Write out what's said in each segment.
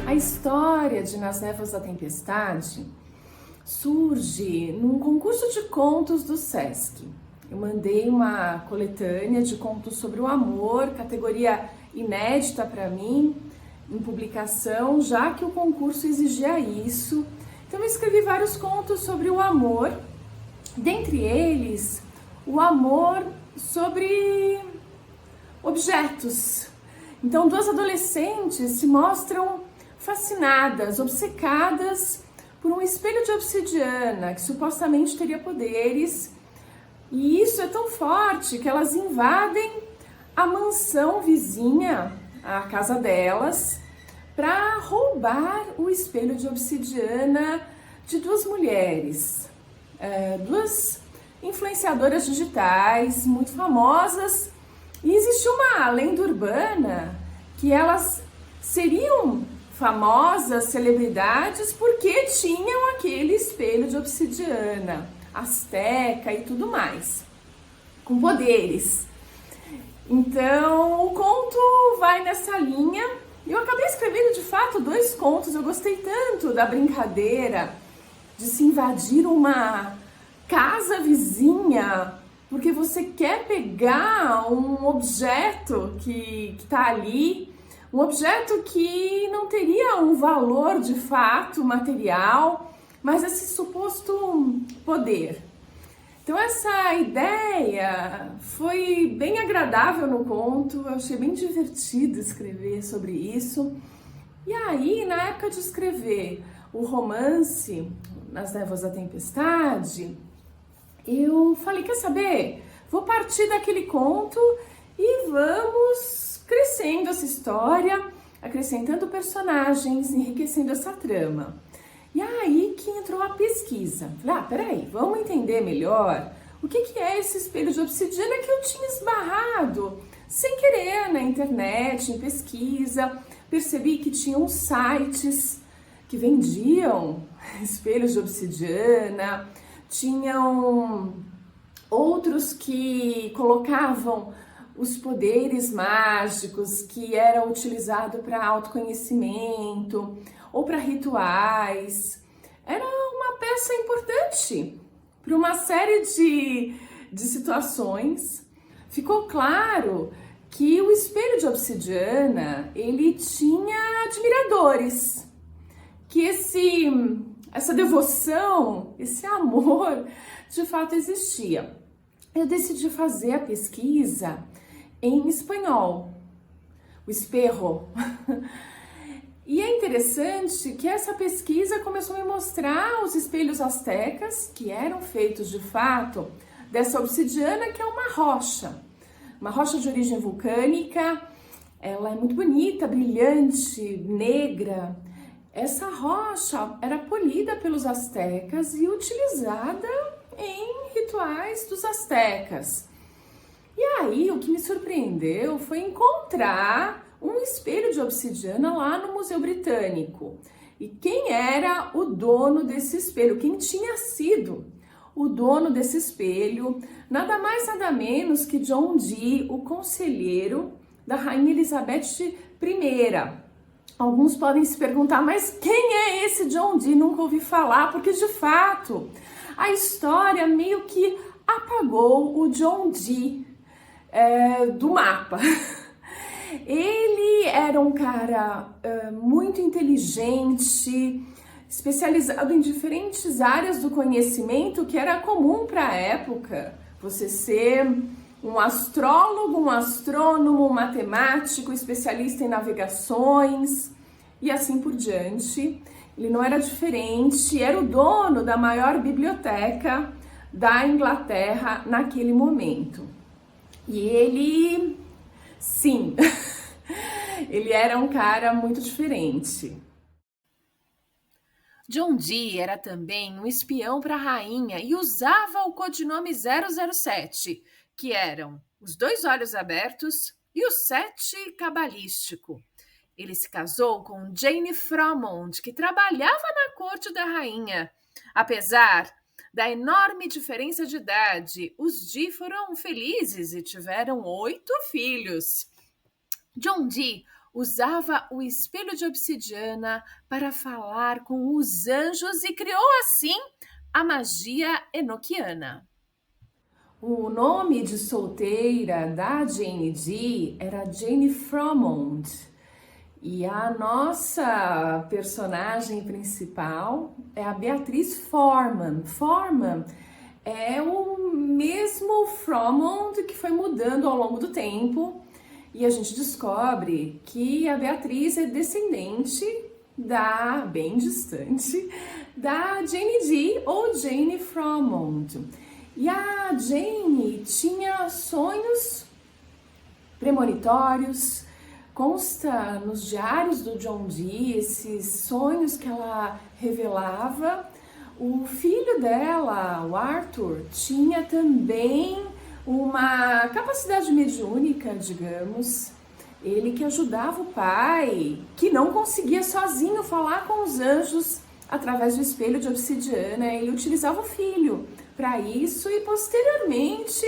A história de Nas Névoas da Tempestade surge num concurso de contos do Sesc. Eu mandei uma coletânea de contos sobre o amor, categoria inédita para mim, em publicação, já que o concurso exigia isso. Então eu escrevi vários contos sobre o amor, dentre eles o amor sobre objetos. Então duas adolescentes se mostram fascinadas, obcecadas por um espelho de obsidiana que supostamente teria poderes, e isso é tão forte que elas invadem a mansão vizinha, a casa delas, para roubar o espelho de obsidiana de duas mulheres, duas influenciadoras digitais muito famosas, e existe uma lenda urbana que elas seriam famosas celebridades porque tinham aquele espelho de obsidiana, asteca e tudo mais, com poderes. Então o conto vai nessa linha. Eu acabei escrevendo de fato 2 contos. Eu gostei tanto da brincadeira de se invadir uma casa vizinha porque você quer pegar um objeto que está ali, um objeto que não teria um valor de fato material, mas esse suposto poder. Então essa ideia foi bem agradável no conto, eu achei bem divertido escrever sobre isso. E aí, na época de escrever o romance Nas Névoas da Tempestade, eu falei, quer saber? Vou partir daquele conto e vamos crescendo essa história, acrescentando personagens, enriquecendo essa trama. E aí que entrou a pesquisa. Falei, peraí, vamos entender melhor o que é esse espelho de obsidiana que eu tinha esbarrado sem querer na internet, em pesquisa. Percebi que tinham sites que vendiam espelhos de obsidiana, tinham outros que colocavam os poderes mágicos que eram utilizados para autoconhecimento ou para rituais. Era uma peça importante para uma série de situações. Ficou claro que o espelho de obsidiana, ele tinha admiradores, que essa devoção, esse amor, de fato existia. Eu decidi fazer a pesquisa em espanhol, o espejo. E é interessante que essa pesquisa começou a me mostrar os espelhos astecas, que eram feitos de fato dessa obsidiana, que é uma rocha de origem vulcânica. Ela é muito bonita, brilhante, negra. Essa rocha era polida pelos astecas e utilizada em rituais dos astecas. E aí, o que me surpreendeu foi encontrar um espelho de obsidiana lá no Museu Britânico. E quem era o dono desse espelho? Quem tinha sido o dono desse espelho? Nada mais, nada menos que John Dee, o conselheiro da Rainha Elizabeth I. Alguns podem se perguntar, mas quem é esse John Dee? Nunca ouvi falar, porque de fato a história meio que apagou o John Dee do mapa. Ele era um cara muito inteligente, especializado em diferentes áreas do conhecimento, que era comum para a época. Você ser um astrólogo, um astrônomo, um matemático, especialista em navegações e assim por diante. Ele não era diferente, era o dono da maior biblioteca da Inglaterra naquele momento. E ele, sim, ele era um cara muito diferente. John Dee era também um espião para a rainha e usava o codinome 007, que eram os 2 olhos abertos e o 7 cabalístico. Ele se casou com Jane Fromond, que trabalhava na corte da rainha. Apesar da enorme diferença de idade, os Dee foram felizes e tiveram 8 filhos. John Dee usava o espelho de obsidiana para falar com os anjos e criou assim a magia enoquiana. O nome de solteira da Jane Dee era Jane Fromond. E a nossa personagem principal é a Beatriz Forman. Forman é o mesmo Fromond que foi mudando ao longo do tempo. E a gente descobre que a Beatriz é descendente bem distante, da Jane Dee ou Jane Fromond. E a Jane tinha sonhos premonitórios, consta nos diários do John Dee esses sonhos que ela revelava. O filho dela, o Arthur, tinha também uma capacidade mediúnica, digamos. Ele que ajudava o pai, que não conseguia sozinho falar com os anjos através do espelho de obsidiana. Ele utilizava o filho para isso e posteriormente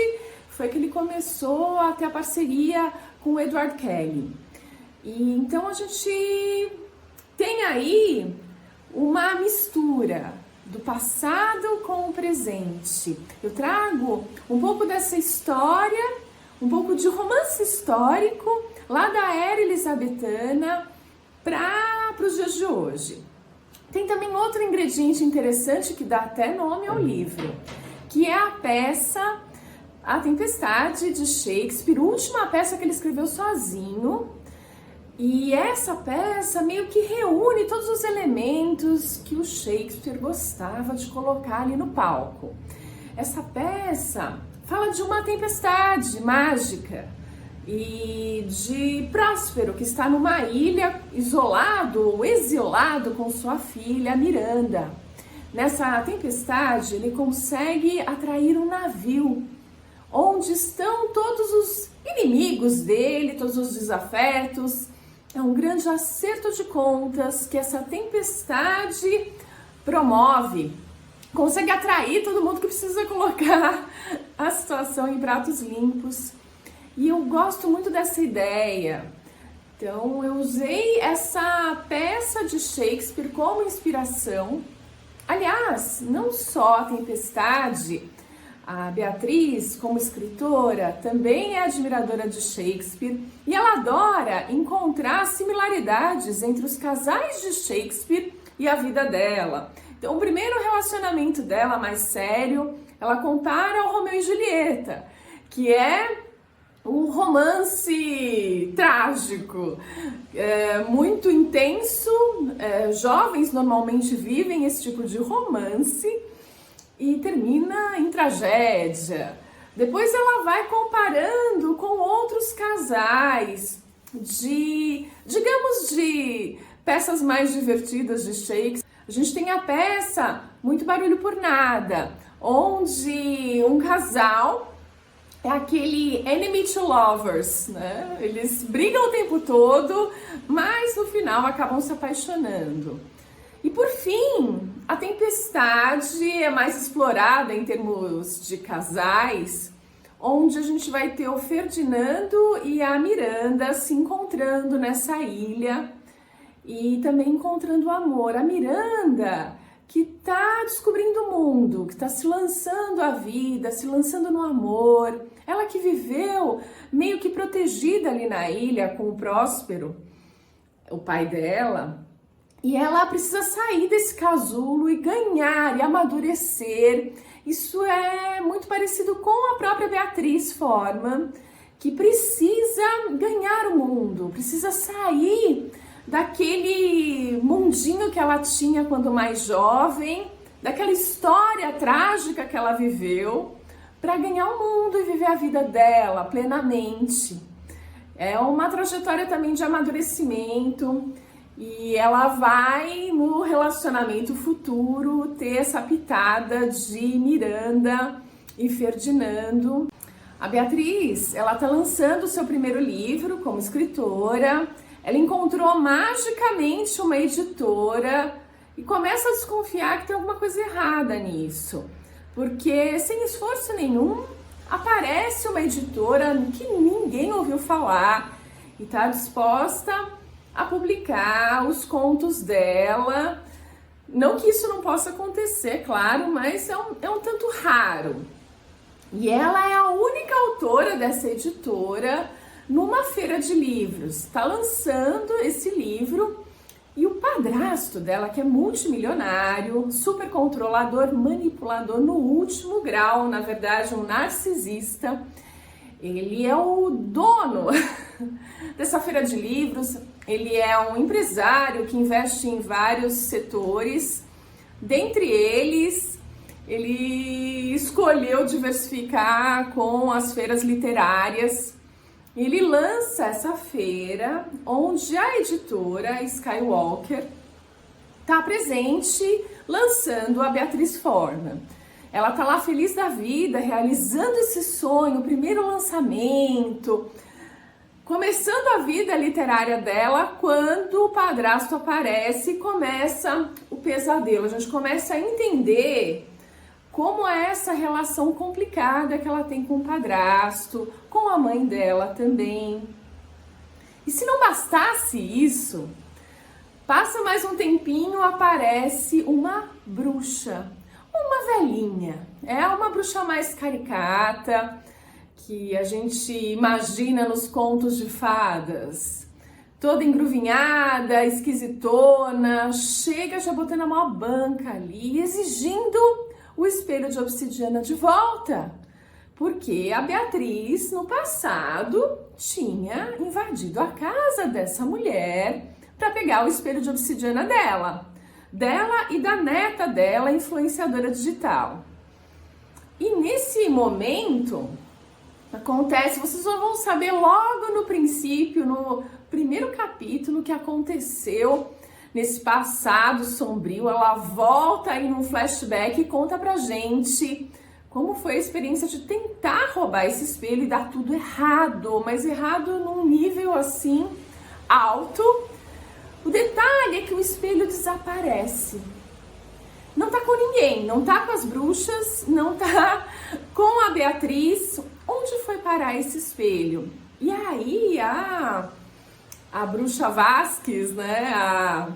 foi que ele começou a ter a parceria com o Edward Kelly. E então a gente tem aí uma mistura do passado com o presente. Eu trago um pouco dessa história, um pouco de romance histórico lá da era elizabetana para os dias de hoje. Tem também outro ingrediente interessante que dá até nome ao livro, que é a peça A Tempestade de Shakespeare, última peça que ele escreveu sozinho. E essa peça meio que reúne todos os elementos que o Shakespeare gostava de colocar ali no palco. Essa peça fala de uma tempestade mágica e de Próspero, que está numa ilha isolado ou exilado com sua filha Miranda. Nessa tempestade, ele consegue atrair um navio onde estão todos os inimigos dele, todos os desafetos. É um grande acerto de contas que essa tempestade promove. Consegue atrair todo mundo que precisa colocar a situação em pratos limpos. E eu gosto muito dessa ideia. Então eu usei essa peça de Shakespeare como inspiração. Aliás, não só a tempestade, a Beatriz, como escritora, também é admiradora de Shakespeare e ela adora encontrar similaridades entre os casais de Shakespeare e a vida dela. Então, o primeiro relacionamento dela, mais sério, ela compara ao Romeu e Julieta, que é um romance trágico, muito intenso. Jovens normalmente vivem esse tipo de romance e termina em tragédia. Depois ela vai comparando com outros casais de peças mais divertidas de Shakespeare. A gente tem a peça Muito Barulho por Nada, onde um casal é aquele enemy to lovers, né? Eles brigam o tempo todo, mas no final acabam se apaixonando. E por fim, a tempestade é mais explorada em termos de casais, onde a gente vai ter o Ferdinando e a Miranda se encontrando nessa ilha e também encontrando o amor. A Miranda, que está descobrindo o mundo, que está se lançando à vida, se lançando no amor. Ela que viveu meio que protegida ali na ilha com o Próspero, o pai dela. E ela precisa sair desse casulo e ganhar e amadurecer. Isso é muito parecido com a própria Beatriz Forman, que precisa ganhar o mundo, precisa sair daquele mundinho que ela tinha quando mais jovem, daquela história trágica que ela viveu, para ganhar o mundo e viver a vida dela plenamente. É uma trajetória também de amadurecimento. E ela vai, no relacionamento futuro, ter essa pitada de Miranda e Ferdinando. A Beatriz, ela tá lançando o seu primeiro livro como escritora. Ela encontrou magicamente uma editora e começa a desconfiar que tem alguma coisa errada nisso. Porque, sem esforço nenhum, aparece uma editora que ninguém ouviu falar. e está disposta a publicar os contos dela. Não que isso não possa acontecer, claro, mas é um tanto raro. E ela é a única autora dessa editora numa feira de livros. Está lançando esse livro e o padrasto dela, que é multimilionário, super controlador, manipulador no último grau, na verdade um narcisista, ele é o dono dessa feira de livros. Ele é um empresário que investe em vários setores. Dentre eles, ele escolheu diversificar com as feiras literárias. Ele lança essa feira onde a editora Skywalker está presente, lançando a Beatriz Forman. Ela está lá feliz da vida, realizando esse sonho, o primeiro lançamento, começando a vida literária dela, quando o padrasto aparece e começa o pesadelo. A gente começa a entender como é essa relação complicada que ela tem com o padrasto, com a mãe dela também. E se não bastasse isso, passa mais um tempinho, aparece uma bruxa, uma velhinha. É uma bruxa mais caricata, que a gente imagina nos contos de fadas, toda engruvinhada, esquisitona, chega já botando a maior banca ali, exigindo o espelho de obsidiana de volta, porque a Beatriz no passado tinha invadido a casa dessa mulher para pegar o espelho de obsidiana dela e da neta dela, influenciadora digital. E nesse momento acontece, vocês vão saber logo no princípio, no primeiro capítulo, o que aconteceu nesse passado sombrio. Ela volta aí num flashback e conta pra gente como foi a experiência de tentar roubar esse espelho e dar tudo errado, mas errado num nível assim alto. O detalhe é que o espelho desaparece. Não tá com ninguém, não tá com as bruxas, não tá com a Beatriz. Onde foi parar esse espelho? E aí a bruxa Vasquez, né, a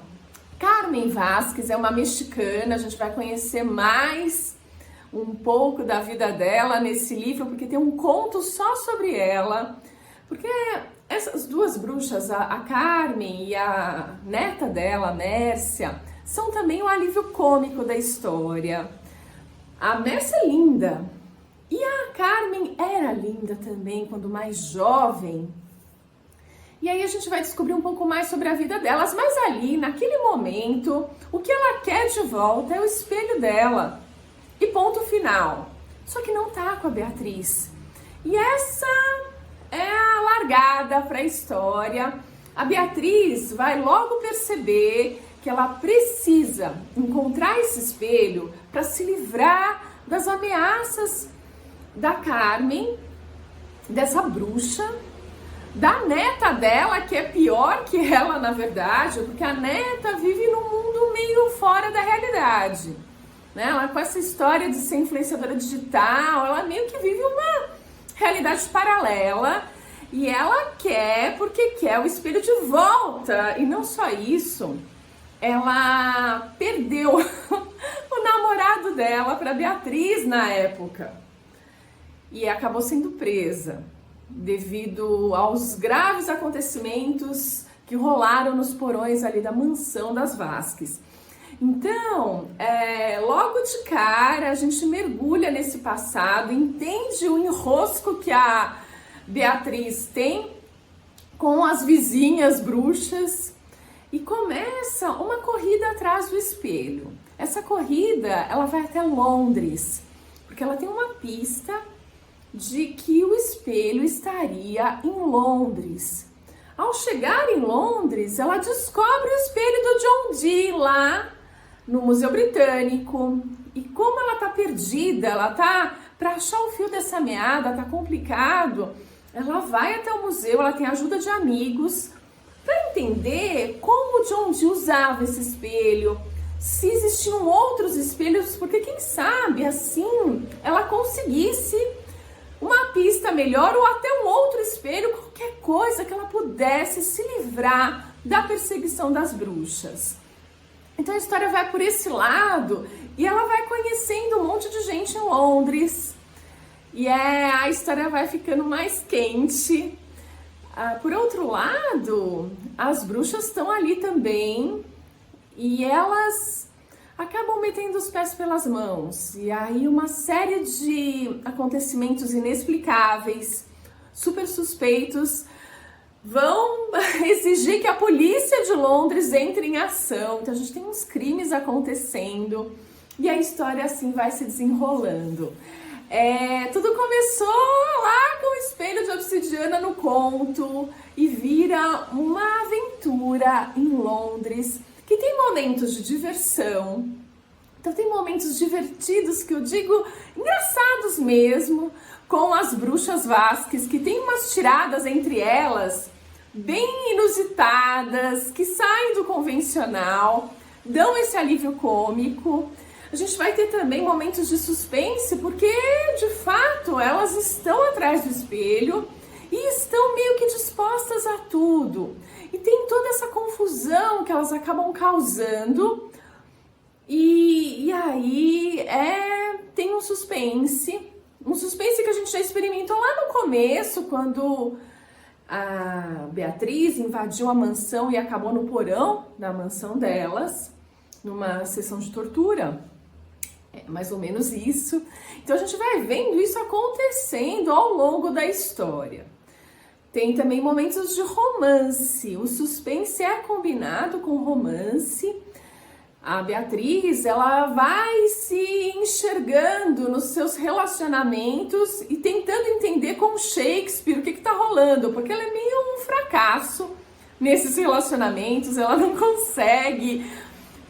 Carmen Vasquez, é uma mexicana. A gente vai conhecer mais um pouco da vida dela nesse livro, porque tem um conto só sobre ela. Porque essas duas bruxas, a Carmen e a neta dela, a Mércia, são também o alívio cômico da história. A Mércia é linda, e a Carmen era linda também quando mais jovem. E aí a gente vai descobrir um pouco mais sobre a vida delas, mas ali, naquele momento, o que ela quer de volta é o espelho dela. E ponto final. Só que não tá com a Beatriz. E essa é a largada para a história. A Beatriz vai logo perceber que ela precisa encontrar esse espelho para se livrar das ameaças da Carmen, dessa bruxa, da neta dela, que é pior que ela, na verdade, porque a neta vive num mundo meio fora da realidade, né? Ela, com essa história de ser influenciadora digital, ela meio que vive uma realidade paralela, e ela quer, porque quer o espelho de volta. E não só isso, ela perdeu o namorado dela para Beatriz na época e acabou sendo presa devido aos graves acontecimentos que rolaram nos porões ali da mansão das Vasquez. Então, logo de cara, a gente mergulha nesse passado, entende o enrosco que a Beatriz tem com as vizinhas bruxas e começa uma corrida atrás do espelho. Essa corrida, ela vai até Londres, porque ela tem uma pista de que o espelho estaria em Londres. Ao chegar em Londres, ela descobre o espelho do John Dee lá no Museu Britânico. E como ela tá perdida, ela tá para achar o fio dessa meada, tá complicado. Ela vai até o museu, ela tem a ajuda de amigos para entender como o John Dee usava esse espelho, se existiam outros espelhos, porque quem sabe assim ela conseguisse uma pista melhor ou até um outro espelho, qualquer coisa que ela pudesse se livrar da perseguição das bruxas. Então a história vai por esse lado e ela vai conhecendo um monte de gente em Londres e a história vai ficando mais quente. Por outro lado, as bruxas estão ali também e elas acabam metendo os pés pelas mãos. E aí uma série de acontecimentos inexplicáveis, super suspeitos, vão exigir que a polícia de Londres entre em ação. Então a gente tem uns crimes acontecendo e a história assim vai se desenrolando. Tudo começou lá com o espelho de obsidiana no conto e vira uma aventura em Londres que tem momentos de diversão. Então tem momentos divertidos que eu digo engraçados mesmo, com as bruxas Vasques, que tem umas tiradas entre elas bem inusitadas, que saem do convencional, dão esse alívio cômico. A gente vai ter também momentos de suspense, porque de fato elas estão atrás do espelho e estão meio que dispostas a tudo. E tem toda essa confusão que elas acabam causando. E aí tem um suspense que a gente já experimentou lá no começo, quando a Beatriz invadiu a mansão e acabou no porão da mansão delas, numa sessão de tortura. Mais ou menos isso. Então a gente vai vendo isso acontecendo ao longo da história. Tem também momentos de romance. O suspense é combinado com romance. A Beatriz, ela vai se enxergando nos seus relacionamentos e tentando entender com Shakespeare o que tá rolando, porque ela é meio um fracasso nesses relacionamentos, ela não consegue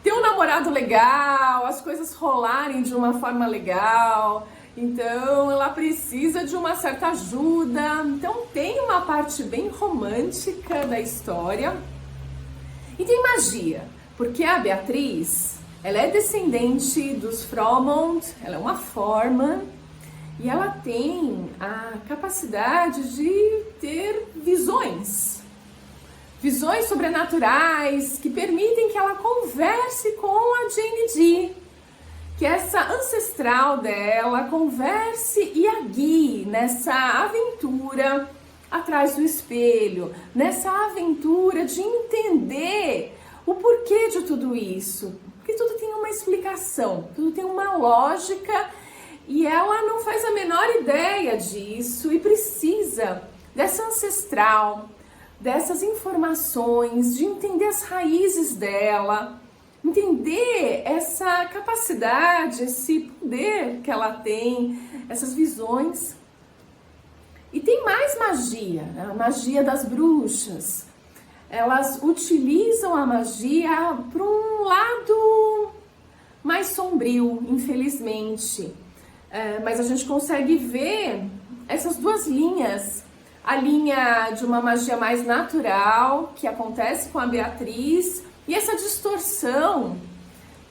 ter um namorado legal, as coisas rolarem de uma forma legal, então ela precisa de uma certa ajuda. Então tem uma parte bem romântica da história e tem magia, porque a Beatriz, ela é descendente dos Fromond, ela é uma Forman e ela tem a capacidade de ter visões sobrenaturais que permitem que ela converse com a Jane Dee, que essa ancestral dela converse e a guie nessa aventura atrás do espelho, nessa aventura de entender o porquê de tudo isso, porque tudo tem uma explicação, tudo tem uma lógica e ela não faz a menor ideia disso e precisa dessa ancestral, dessas informações, de entender as raízes dela, entender essa capacidade, esse poder que ela tem, essas visões. E tem mais magia, a magia das bruxas. Elas utilizam a magia para um lado mais sombrio, infelizmente. Mas a gente consegue ver essas duas linhas. A linha de uma magia mais natural, que acontece com a Beatriz, e essa distorção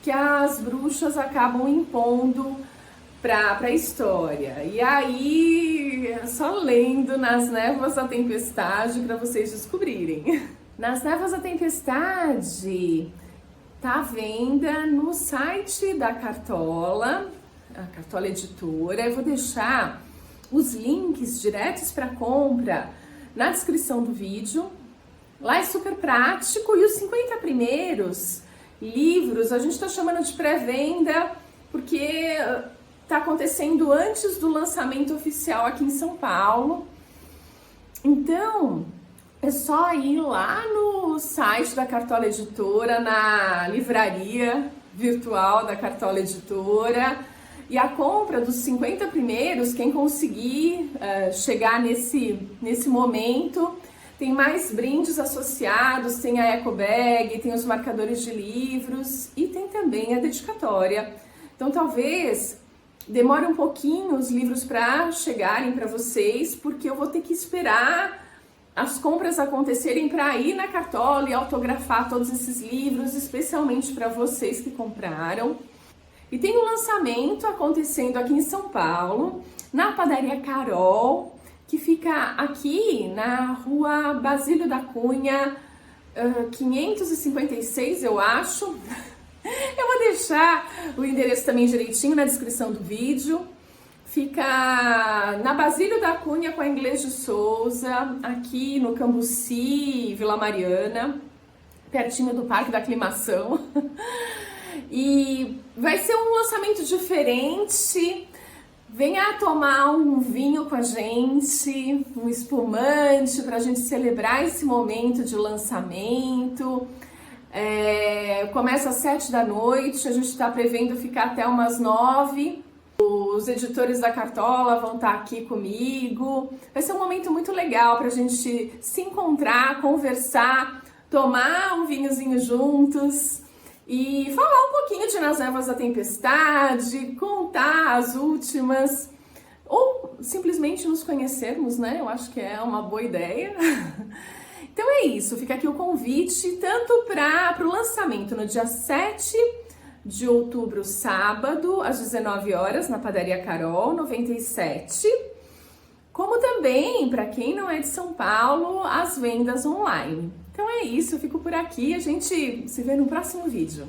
que as bruxas acabam impondo para a história. E aí, só lendo Nas Névoas da Tempestade para vocês descobrirem. Nas Névoas da Tempestade tá à venda no site da Cartola, a Cartola Editora. Eu vou deixar os links diretos para compra na descrição do vídeo. Lá é super prático e os 50 primeiros livros a gente está chamando de pré-venda porque está acontecendo antes do lançamento oficial aqui em São Paulo. Então é só ir lá no site da Cartola Editora, na livraria virtual da Cartola Editora. E a compra dos 50 primeiros, quem conseguir chegar nesse momento, tem mais brindes associados, tem a eco bag, tem os marcadores de livros e tem também a dedicatória. Então talvez demore um pouquinho os livros para chegarem para vocês, porque eu vou ter que esperar as compras acontecerem para ir na Cartola e autografar todos esses livros, especialmente para vocês que compraram. E tem um lançamento acontecendo aqui em São Paulo na Padaria Carol, que fica aqui na rua Basílio da Cunha, 556, eu acho. Eu vou deixar o endereço também direitinho na descrição do vídeo. Fica na Basílio da Cunha com a Inglês de Souza, aqui no Cambuci, Vila Mariana, pertinho do Parque da Aclimação. E vai ser um lançamento diferente. Venha tomar um vinho com a gente, um espumante, para a gente celebrar esse momento de lançamento. Começa às 7 da noite, a gente está prevendo ficar até umas 9. Os editores da Cartola vão estar aqui comigo. Vai ser um momento muito legal para a gente se encontrar, conversar, tomar um vinhozinho juntos e falar um pouquinho de Nas Névoas da Tempestade, contar as últimas, ou simplesmente nos conhecermos, né? Eu acho que é uma boa ideia. Então é isso, fica aqui o convite, tanto para o lançamento no dia 7 de outubro, sábado, às 19 horas, na Padaria Carol, 97, como também, para quem não é de São Paulo, as vendas online. Então é isso, eu fico por aqui, a gente se vê no próximo vídeo.